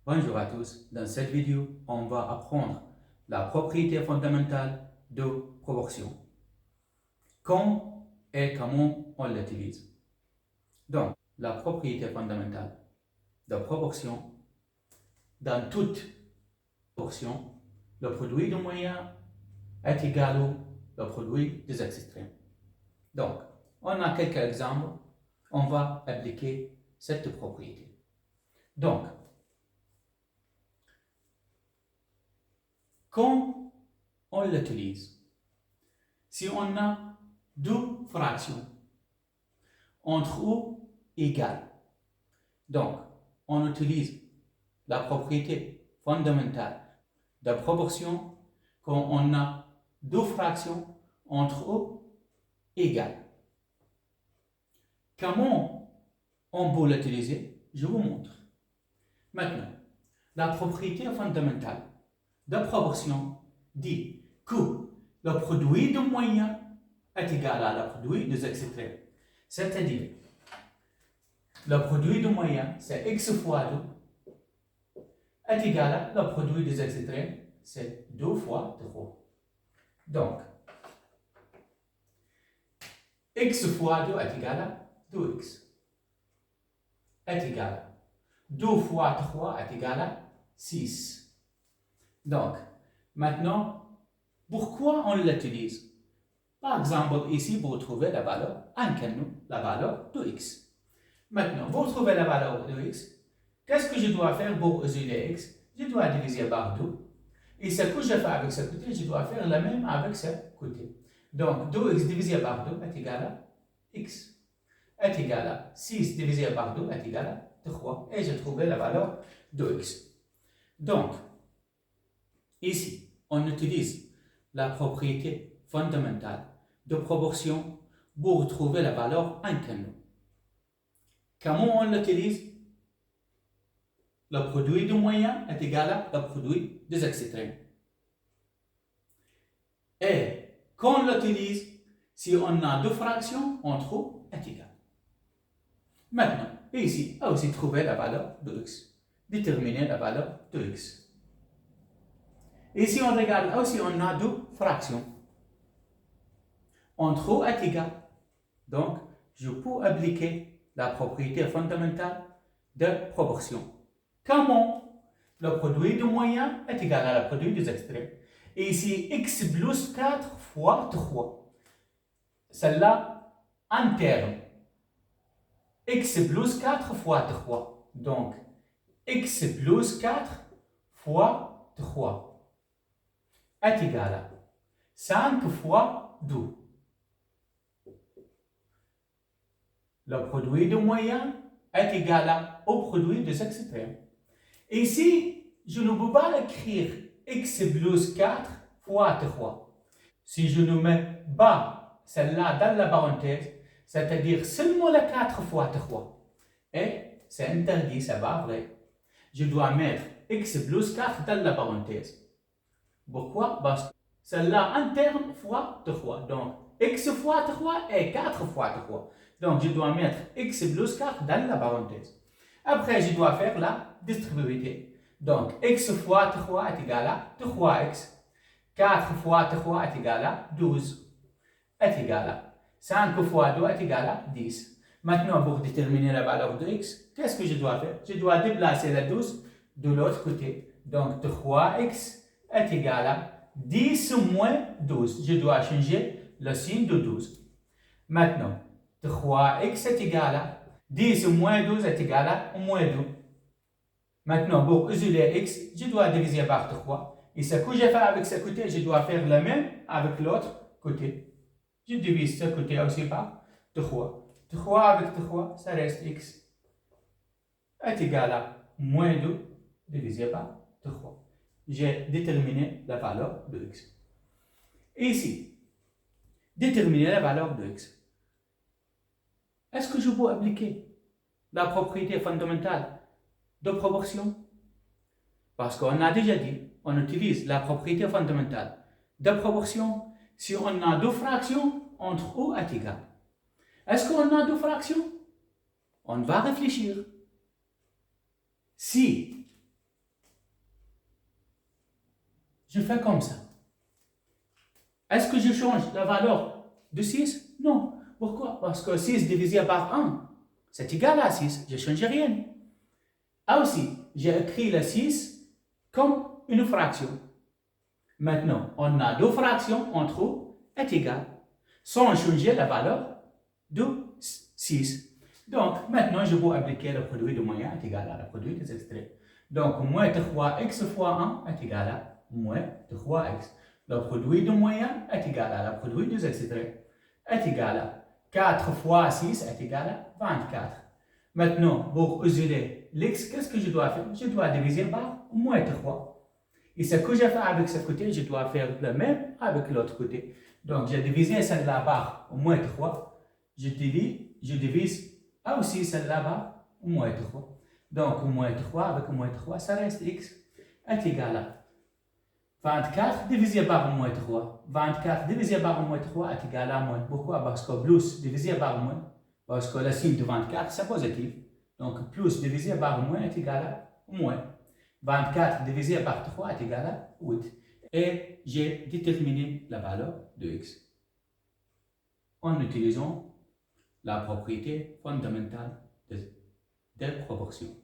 Bonjour à tous, dans cette vidéo, on va apprendre la propriété fondamentale de proportion. Quand et comment on l'utilise. Donc, la propriété fondamentale de proportion, dans toute proportion, le produit de moyen est égal au produit des extrêmes. Donc, on a quelques exemples, on va appliquer cette propriété. Donc, quand on l'utilise, si on a deux fractions entre eux égales, donc on utilise la propriété fondamentale de proportion quand on a deux fractions entre eux égales. Comment on peut l'utiliser? Je vous montre. Maintenant, la propriété fondamentale de proportion dit que le produit de moyen est égal à le produit des extrêmes. C'est-à-dire, le produit de moyen, c'est x fois 2, est égal à le produit des extrêmes, c'est 2 fois 3. Donc, x fois 2 est égal à 2x, est égal à 2 fois 3 est égal à 6. Donc, maintenant, pourquoi on l'utilise? Par exemple, ici, vous trouvez la valeur, la valeur de x. Maintenant, vous trouvez la valeur de x. Qu'est-ce que je dois faire pour isoler x? Je dois diviser par 2. Et ce que je fais avec ce côté, je dois faire le même avec ce côté. Donc, 2x divisé par 2 est égal à x. Est égal à 6 divisé par 2 est égal à 3. Et j'ai trouvé la valeur de x. Donc, ici, on utilise la propriété fondamentale de proportion pour trouver la valeur inconnue. Comment on l'utilise? Le produit du moyen est égal à le produit des extrêmes. Et quand on l'utilise, si on a deux fractions entre eux, est égal. Maintenant, ici, on a aussi trouvé la valeur de x. Déterminer la valeur de x. Ici, on regarde, aussi on a deux fractions. Entre eux est égal. Donc, je peux appliquer la propriété fondamentale de proportion. Comment le produit du moyen est égal à le produit des extrêmes. Et ici, x plus 4 fois 3. Celle-là, en terme. X plus 4 fois 3. Donc, x plus 4 fois 3 est égal à 5 fois 2. Le produit du moyen est égal au produit des extrêmes. Ici, je ne peux pas écrire x plus 4 fois 3. Si je ne mets pas celle-là dans la parenthèse, c'est-à-dire seulement la 4 fois 3. Et c'est interdit, c'est pas vrai. Je dois mettre x plus 4 dans la parenthèse. Pourquoi? Parce que celle-là en terme fois 3. Donc, x fois 3 est 4 fois 3. Donc, je dois mettre x plus 4 dans la parenthèse. Après, je dois faire la distributivité. Donc, x fois 3 est égal à 3x. 4 fois 3 est égal à 12. Est égal à 5 fois 2 est égal à 10. Maintenant, pour déterminer la valeur de x, qu'est-ce que je dois faire? Je dois déplacer la 12 de l'autre côté. Donc, 3x est égal à 10 moins 12. Je dois changer le signe de 12. Maintenant, 3x est égal à 10 moins 12 est égal à moins 2. Maintenant, pour isoler x, je dois diviser par 3. Et ce que j'ai fait avec ce côté, je dois faire le même avec l'autre côté. Je divise ce côté aussi par 3. 3 avec 3, ça reste x est égal à moins 2 divisé par 3. J'ai déterminé la valeur de x. Et ici, déterminer la valeur de x. Est-ce que je peux appliquer la propriété fondamentale de proportion? Parce qu'on a déjà dit, on utilise la propriété fondamentale de proportion si on a deux fractions entre eux est égal. Est-ce qu'on a deux fractions? On va réfléchir. Si je fais comme ça. Est-ce que je change la valeur de 6? Non. Pourquoi? Parce que 6 divisé par 1, c'est égal à 6. Je ne change rien. Ah aussi, j'ai écrit le 6 comme une fraction. Maintenant, on a deux fractions entre eux est égal, sans changer la valeur de 6. Donc, maintenant, je vais appliquer le produit de moyen est égal à le produit des extraits. Donc, moins 3x fois 1 est égal à moins 3x. Le produit de moyen est égal à le produit des extraits est égal à 4 fois 6 est égal à 24. Maintenant, pour isoler l'ex, qu'est-ce que je dois faire? Je dois diviser par moins 3. Et ce que je fais avec ce côté, je dois faire le même avec l'autre côté. Donc, j'ai divisé celle-là par moins 3. Je divise aussi celle-là par moins 3. Donc, moins 3 avec moins 3, ça reste x est égal à 24 divisé par moins 3. 24 divisé par moins 3 est égal à moins. Pourquoi? Parce que plus divisé par moins, parce que le signe de 24, c'est positif. Donc, plus divisé par moins est égal à moins. 24 divisé par 3 est égal à 8. Et j'ai déterminé la valeur de x en utilisant la propriété fondamentale des proportions.